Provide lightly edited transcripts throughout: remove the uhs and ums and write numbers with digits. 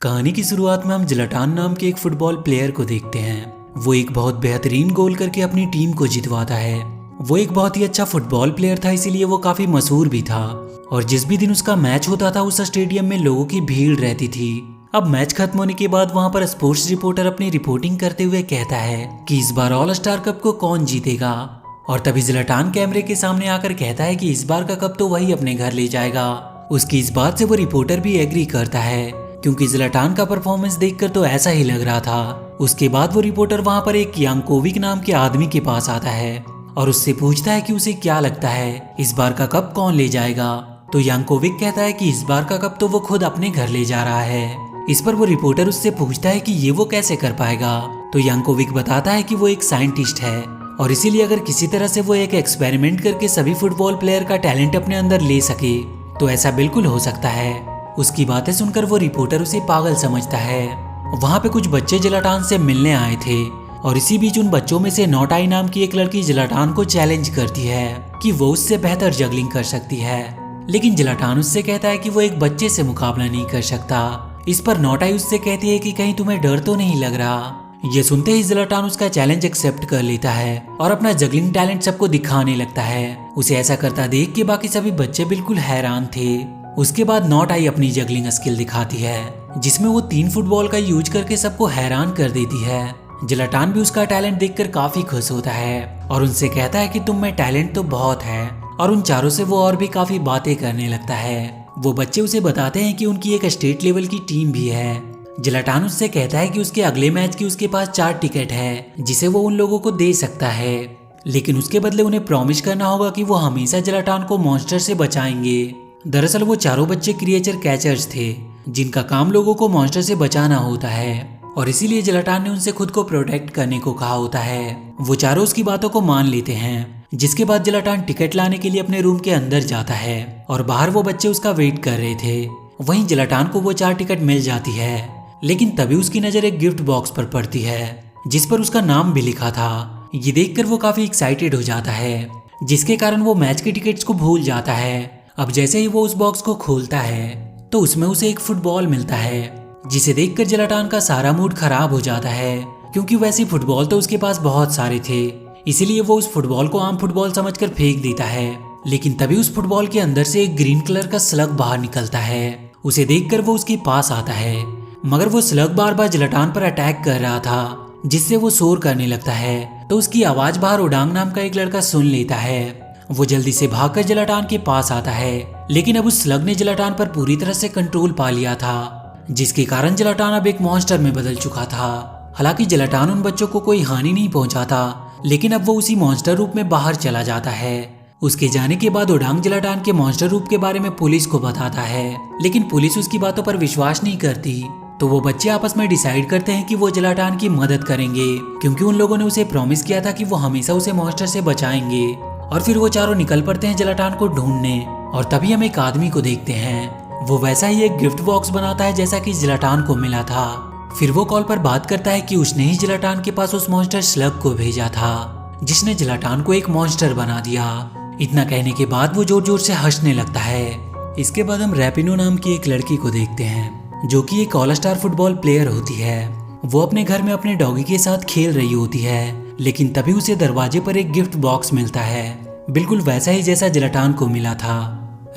कहानी की शुरुआत में हम ज़्लाटान नाम के एक फुटबॉल प्लेयर को देखते हैं। वो एक बहुत बेहतरीन गोल करके अपनी टीम को जितवाता है। वो एक बहुत ही अच्छा फुटबॉल प्लेयर था, इसीलिए वो काफी मशहूर भी था। और जिस भी दिन उसका मैच होता था उस स्टेडियम में लोगों की भीड़ रहती थी। अब मैच खत्म होने के बाद वहां पर स्पोर्ट्स रिपोर्टर अपनी रिपोर्टिंग करते हुए कहता है कि इस बार ऑल स्टार कप को कौन जीतेगा। और तभी ज़्लाटान कैमरे के सामने आकर कहता है कि इस बार का कप तो वही अपने घर ले जाएगा। उसकी इस बात से वो रिपोर्टर भी एग्री करता है, क्योंकि ज़्लाटान का परफॉर्मेंस देखकर तो ऐसा ही लग रहा था। उसके बाद वो रिपोर्टर वहां पर एक यांकोविक नाम के आदमी के पास आता है और उससे पूछता है कि उसे क्या लगता है इस बार का कप कौन ले जाएगा। तो यांकोविक कहता है कि इस बार का कप तो वो खुद अपने घर ले जा रहा है। इस पर वो रिपोर्टर उससे पूछता है कि ये वो कैसे कर पाएगा। तो यांकोविक बताता है कि वो एक साइंटिस्ट है और इसीलिए अगर किसी तरह से वो एक एक्सपेरिमेंट करके सभी फुटबॉल प्लेयर का टैलेंट अपने अंदर ले सके तो ऐसा बिल्कुल हो सकता है। उसकी बातें सुनकर वो रिपोर्टर उसे पागल समझता है। वहाँ पे कुछ बच्चे ज़्लाटान से मिलने आए थे और इसी बीच उन बच्चों में से नोटाई नाम की एक लड़की ज़्लाटान को चैलेंज करती है कि वो उससे बेहतर जगलिंग कर सकती है। लेकिन ज़्लाटान उससे कहता है कि वो एक बच्चे से मुकाबला नहीं कर सकता। इस पर नोटाई उससे कहती है कि कहीं तुम्हें डर तो नहीं लग रहा। ये सुनते ही ज़्लाटान उसका चैलेंज एक्सेप्ट कर लेता है और अपना जगलिंग टैलेंट सबको दिखाने लगता है। उसे ऐसा करता देख के बाकी सभी बच्चे बिल्कुल हैरान थे। उसके बाद नोटाई अपनी जगलिंग स्किल दिखाती है, जिसमें वो 3 फुटबॉल का यूज करके सबको हैरान कर देती है। ज़्लाटान भी उसका टैलेंट देखकर काफी खुश होता है और उनसे कहता है कि तुम में टैलेंट तो बहुत है। और उन चारों से वो और भी काफी बातें करने लगता है। वो बच्चे उसे बताते हैं कि उनकी एक स्टेट लेवल की टीम भी है। ज़्लाटान उससे कहता है कि उसके अगले मैच की उसके पास 4 टिकट है जिसे वो उन लोगों को दे सकता है, लेकिन उसके बदले उन्हें प्रॉमिस करना होगा कि वो हमेशा ज़्लाटान को मॉन्स्टर से बचाएंगे। दरअसल वो चारों बच्चे क्रिएचर कैचर्स थे, जिनका काम लोगों को मॉन्स्टर से बचाना होता है और इसीलिए ज़्लाटान ने उनसे खुद को प्रोटेक्ट करने को कहा होता है। वो चारों उसकी बातों को मान लेते हैं, जिसके बाद ज़्लाटान टिकट लाने के लिए अपने रूम के अंदर जाता है और बाहर वो बच्चे उसका वेट कर रहे थे। वहीं ज़्लाटान को वो 4 टिकट मिल जाती है, लेकिन तभी उसकी नजर एक गिफ्ट बॉक्स पर पड़ती है जिस पर उसका नाम भी लिखा था। ये देखकर वो काफी एक्साइटेड हो जाता है, जिसके कारण वो मैच के टिकट्स को भूल जाता है। अब जैसे ही वो उस बॉक्स को खोलता है तो उसमें उसे एक फुटबॉल मिलता है, जिसे देखकर ज़्लाटान का सारा मूड खराब हो जाता है, क्योंकि वैसे फुटबॉल तो उसके पास बहुत सारे थे। इसीलिए वो उस फुटबॉल को आम फुटबॉल समझकर फेंक देता है। लेकिन तभी उस फुटबॉल के अंदर से एक ग्रीन कलर का स्लग बाहर निकलता है। उसे देखकर वो उसके पास आता है, मगर वो स्लग बार बार ज़्लाटान पर अटैक कर रहा था, जिससे वो शोर करने लगता है। तो उसकी आवाज बाहर ओडांग नाम का एक लड़का सुन लेता है। वो जल्दी से भागकर ज़्लाटान के पास आता है, लेकिन अब उस स्लग ने ज़्लाटान पर पूरी तरह से कंट्रोल पा लिया था, जिसके कारण ज़्लाटान अब एक मॉन्स्टर में बदल चुका था। हालांकि ज़्लाटान उन बच्चों को कोई हानि नहीं पहुंचाता, लेकिन अब वो उसी मॉन्स्टर रूप में बाहर चला जाता है। उसके जाने के बाद ओडांग ज़्लाटान के मॉन्स्टर रूप के बारे में पुलिस को बताता है, लेकिन पुलिस उसकी बातों पर विश्वास नहीं करती। तो वो बच्चे आपस में डिसाइड करते हैं कि वो ज़्लाटान की मदद करेंगे, क्योंकि उन लोगों ने उसे प्रॉमिस किया था कि वो हमेशा उसे मॉन्स्टर से बचाएंगे। और फिर वो चारों निकल पड़ते हैं ज़्लाटान को ढूंढने। और तभी हम एक आदमी को देखते हैं। वो वैसा ही एक गिफ्ट बॉक्स बनाता है जैसा कि ज़्लाटान को मिला था। फिर वो कॉल पर बात करता है कि उसने ही ज़्लाटान के पास उस मॉन्स्टर स्लग को भेजा था, जिसने ज़्लाटान को एक मॉन्स्टर बना दिया। इतना कहने के बाद वो जोर जोर से हंसने लगता है। इसके बाद हम रैपिनो नाम की एक लड़की को देखते हैं, जो कि एक ऑल स्टार फुटबॉल प्लेयर होती है। वो अपने घर में अपने डॉगी के साथ खेल रही होती है, लेकिन तभी उसे दरवाजे पर एक गिफ्ट बॉक्स मिलता है, बिल्कुल वैसा ही जैसा ज़्लाटान को मिला था।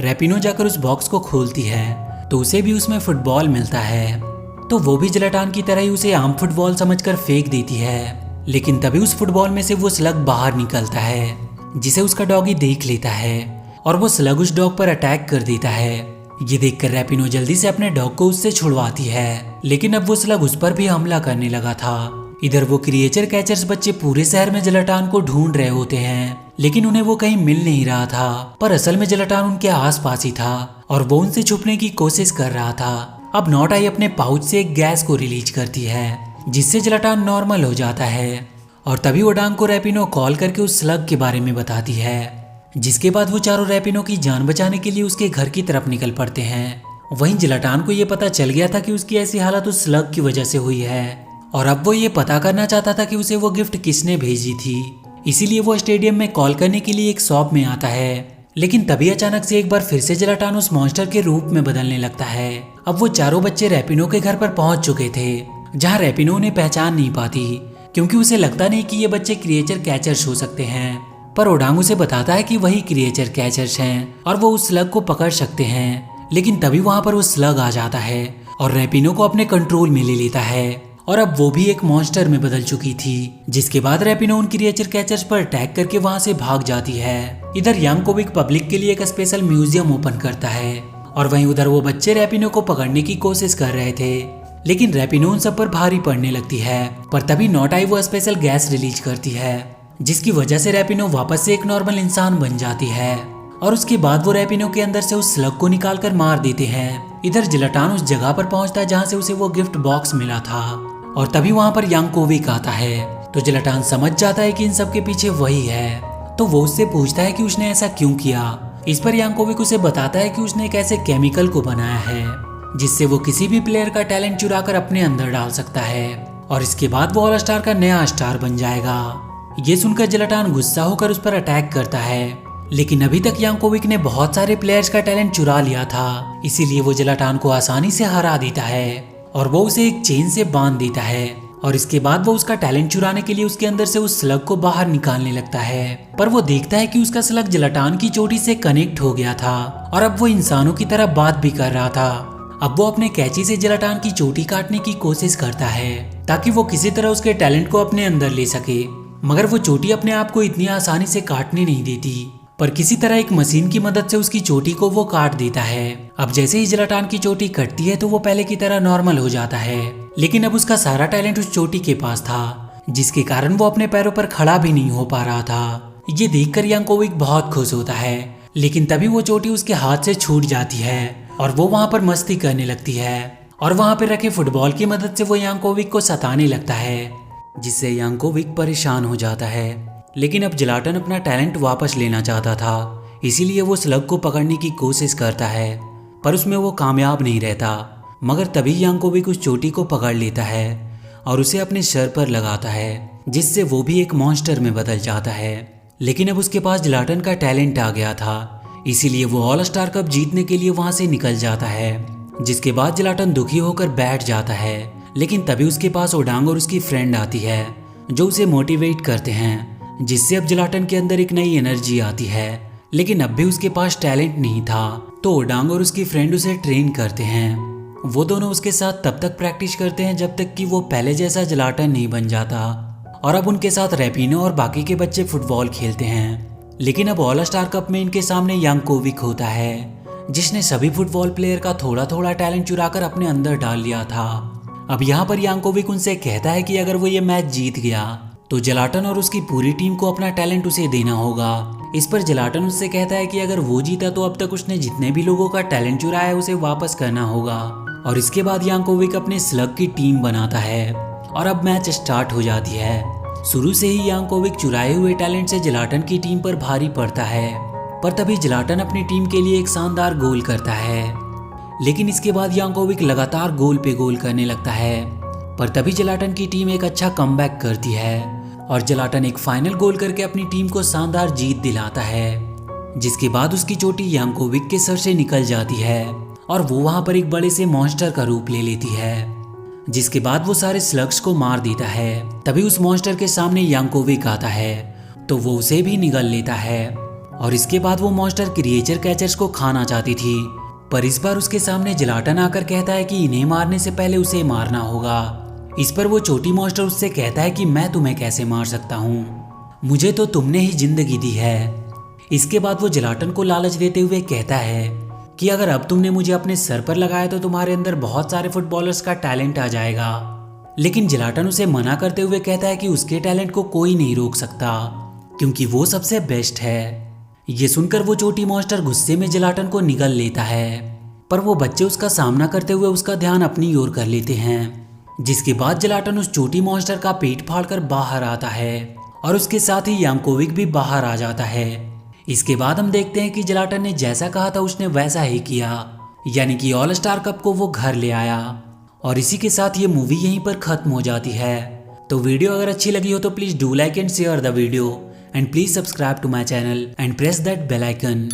रैपिनो जाकर उस बॉक्स को खोलती है तो उसे भी उसमें फुटबॉल मिलता है। तो वो भी ज़्लाटान की तरह ही उसे आम फुटबॉल समझकर फेंक देती है, लेकिन तभी उस फुटबॉल में से वो स्लग बाहर निकलता है, जिसे उसका डॉगी देख लेता है और वो स्लग उस डॉग पर अटैक कर देता है। ये देखकर रैपिनो जल्दी से अपने डॉग को उससे छुड़वाती है, लेकिन अब वो स्लग उस पर भी हमला करने लगा था। इधर वो क्रिएचर कैचर्स बच्चे पूरे शहर में ज़्लाटान को ढूंढ रहे होते हैं, लेकिन उन्हें वो कहीं मिल नहीं रहा था। पर असल में ज़्लाटान उनके आसपास ही था और वो उनसे छुपने की कोशिश कर रहा था। अब नोटाई अपने पाउच से एक गैस को रिलीज करती है, जिससे ज़्लाटान नॉर्मल हो जाता है। और तभी ओडांग को रैपिनो कॉल करके उस स्लग के बारे में बताती है, जिसके बाद वो चारों रैपिनो की जान बचाने के लिए उसके घर की तरफ निकल पड़ते हैं। वहीं ज़्लाटान को ये पता चल गया था कि उसकी ऐसी हालत उस स्लग की वजह से हुई है, और अब वो ये पता करना चाहता था कि उसे वो गिफ्ट किसने भेजी थी। इसीलिए वो स्टेडियम में कॉल करने के लिए एक शॉप में आता है, लेकिन तभी अचानक से एक बार फिर से जिलाटान उस मॉन्स्टर के रूप में बदलने लगता है। अब वो चारों बच्चे रैपिनो के घर पर पहुंच चुके थे, जहां रैपिनो उन्हें पहचान नहीं पाती क्योंकि उसे लगता नहीं कि ये बच्चे क्रिएचर कैचर्स हो सकते हैं। पर ओडांग उसे बताता है कि वही क्रिएचर कैचर्स हैं और वो उस स्लग को पकड़ सकते हैं। लेकिन तभी वहां पर वो स्लग आ जाता है और रैपिनो को अपने कंट्रोल में ले लेता है और अब वो भी एक मॉन्स्टर में बदल चुकी थी। जिसके बाद रैपिनो उन क्रिएचर कैचर्स पर अटैक करके वहां से भाग जाती है। इधर यांकोविक पब्लिक के लिए एक स्पेशल म्यूजियम ओपन करता है और वहीं उधर वो बच्चे रैपिनो को पकड़ने की कोशिश कर रहे थे, लेकिन रैपिनो उन सब पर भारी पड़ने लगती है। पर तभी नॉट आई वो स्पेशल गैस रिलीज करती है, जिसकी वजह से रैपिनो वापस से एक नॉर्मल इंसान बन जाती है और उसके बाद वो रैपिनो के अंदर से उस स्लग को निकाल कर मार देते हैं। इधर जिलाटान उस जगह पर पहुंचता है जहां से उसे वो गिफ्ट बॉक्स मिला था और तभी वहां पर यांकोविक आता है। तो जिलाटान समझ जाता है कि इन सब के पीछे वही है, तो वो उससे पूछता है कि उसने ऐसा क्यों किया। इस पर यांकोविक उसे बताता है कि उसने एक ऐसे केमिकल को बनाया है जिससे वो किसी भी प्लेयर का टैलेंट चुरा कर अपने अंदर डाल सकता है और इसके बाद वो ऑल स्टार का नया स्टार बन जाएगा। ये सुनकर जिलाटान गुस्सा होकर उस पर अटैक करता है, लेकिन अभी तक यांकोविक ने बहुत सारे प्लेयर्स का टैलेंट चुरा लिया था, इसीलिए वो जिलाटान को आसानी से हरा देता है और वो उसे एक चेन से बांध देता है और इसके बाद वो उसका टैलेंट चुराने के लिए उसके अंदर से उस स्लग को बाहर निकालने लगता है। पर वो देखता है कि उसका स्लग जिलाटान की चोटी से कनेक्ट हो गया था और अब वो इंसानों की तरह बात भी कर रहा था। अब वो अपने कैंची से जिलाटान की चोटी काटने की कोशिश करता है ताकि वो किसी तरह उसके टैलेंट को अपने अंदर ले सके, मगर वो चोटी अपने आप को इतनी आसानी से काटने नहीं देती, पर किसी तरह एक मशीन की मदद से उसकी चोटी को वो काट देता है। अब जैसे ही जिलाटान की चोटी कटती है तो वो पहले की तरह नॉर्मल हो जाता है, लेकिन अब उसका सारा टैलेंट उस चोटी के पास था, जिसके कारण वो अपने पैरों पर खड़ा भी नहीं हो पा रहा था। ये देखकर यांकोविक बहुत खुश होता है, लेकिन तभी वो चोटी उसके हाथ से छूट जाती है और वो वहां पर मस्ती करने लगती है और वहां पर रखे फुटबॉल की मदद से वो यांकोविक को सताने लगता है, जिससे यांकोविक परेशान हो जाता है। लेकिन अब जिलाटन अपना टैलेंट वापस लेना चाहता था, इसीलिए वो स्लग को पकड़ने की कोशिश करता है, पर उसमें वो कामयाब नहीं रहता। मगर तभी यांकोविक उस चोटी को पकड़ लेता है और उसे अपने सर पर लगाता है, जिससे वो भी एक मॉन्स्टर में बदल जाता है। लेकिन अब उसके पास जिलाटन का टैलेंट आ गया था, इसीलिए वो ऑल स्टार कप जीतने के लिए वहां से निकल जाता है। जिसके बाद जिलाटन दुखी होकर बैठ जाता है, लेकिन तभी उसके पास ओडांग और उसकी फ्रेंड आती है जो उसे मोटिवेट करते हैं, जिससे अब जिलाटन के अंदर एक नई एनर्जी आती है। लेकिन अब भी उसके पास टैलेंट नहीं था, तो ओडांग और उसकी फ्रेंड उसे ट्रेन करते हैं। वो दोनों उसके साथ तब तक प्रैक्टिस करते हैं जब तक कि वो पहले जैसा जिलाटन नहीं बन जाता और अब उनके साथ रैपिनो और बाकी के बच्चे फुटबॉल खेलते हैं। लेकिन अब ऑल स्टार कप में इनके सामने यांकोविक होता है, जिसने सभी फुटबॉल प्लेयर का थोड़ा थोड़ा टैलेंट चुराकर अपने अंदर डाल लिया था। अब यहाँ पर यांकोविक उनसे कहता है कि अगर वो ये मैच जीत गया तो जिलाटन और उसकी पूरी टीम को अपना टैलेंट उसे देना होगा। इस पर जिलाटन उससे कहता है कि अगर वो जीता तो अब तक उसने जितने भी लोगों का टैलेंट चुराया है उसे वापस करना होगा। और इसके बाद यांकोविक अपने स्लग की टीम बनाता है और अब मैच स्टार्ट हो जाती है। शुरू से ही यांकोविक चुराए हुए टैलेंट से जिलाटन की टीम पर भारी पड़ता है, पर तभी जिलाटन अपनी टीम के लिए एक शानदार गोल करता है। लेकिन इसके बाद यांकोविक लगातार गोल पे गोल करने लगता है, पर तभी जिलाटन की टीम एक अच्छा कमबैक करती है और जिलाटन एक फाइनल गोल करके अपनी टीम को शानदार जीत दिलाता है। जिसके बाद उसकी चोटी यांकोविक के सर से निकल जाती है और वो वहां पर एक बड़े से मॉन्स्टर का रूप ले लेती है, जिसके बाद वो सारे स्लग्स को मार देता है। तभी उस मॉन्स्टर के सामने यांकोविक आता है तो वो उसे भी निगल लेता है और इसके बाद वो मॉन्स्टर क्रिएचर कैचर्स को खाना चाहती थी, पर इस बार उसके सामने जिलाटन आकर कहता है कि इन्हें मारने से पहले उसे मारना होगा। इस पर वो छोटी मॉन्स्टर उससे कहता है कि मैं तुम्हें कैसे मार सकता हूँ, मुझे तो तुमने ही जिंदगी दी है। इसके बाद वो जिलाटन को लालच देते हुए कहता है कि अगर अब तुमने मुझे अपने सर पर लगाया तो तुम्हारे अंदर बहुत सारे फुटबॉलर्स का टैलेंट आ जाएगा। लेकिन जिलाटन उसे मना करते हुए कहता है कि उसके टैलेंट को कोई नहीं रोक सकता क्योंकि वो सबसे बेस्ट है। ये सुनकर वो छोटी मॉन्स्टर गुस्से में जिलाटन को निगल लेता है, पर वो बच्चे उसका सामना करते हुए उसका ध्यान अपनी ओर कर लेते हैं। जिसके बाद जिलाटन उस छोटी मॉन्स्टर का पेट फाड़कर बाहर आता है और उसके साथ ही यांकोविक भी बाहर आ जाता है। इसके बाद हम देखते हैं कि जिलाटन ने जैसा कहा था उसने वैसा ही किया, यानी कि ऑल स्टार कप को वो घर ले आया। और इसी के साथ ये मूवी यहीं पर खत्म हो जाती है। तो वीडियो अगर अच्छी लगी हो तो please do like and share the video and please subscribe to my channel and press that bell icon.